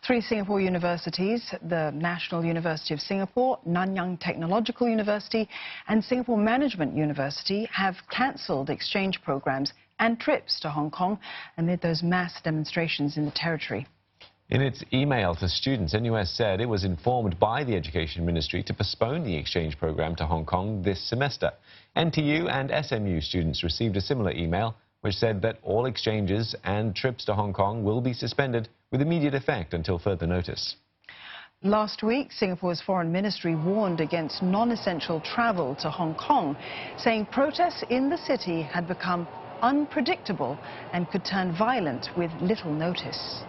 Three Singapore universities, the National University of Singapore, Nanyang Technological University and Singapore Management University, have cancelled exchange programs and trips to Hong Kong amid those mass demonstrations in the territory. In its email to students, NUS said it was informed by the Education Ministry to postpone the exchange program to Hong Kong this semester. NTU and SMU students received a similar email which said that all exchanges and trips to Hong Kong will be suspended with immediate effect until further notice. Last week, Singapore's Foreign Ministry warned against non-essential travel to Hong Kong, saying protests in the city had become unpredictable and could turn violent with little notice.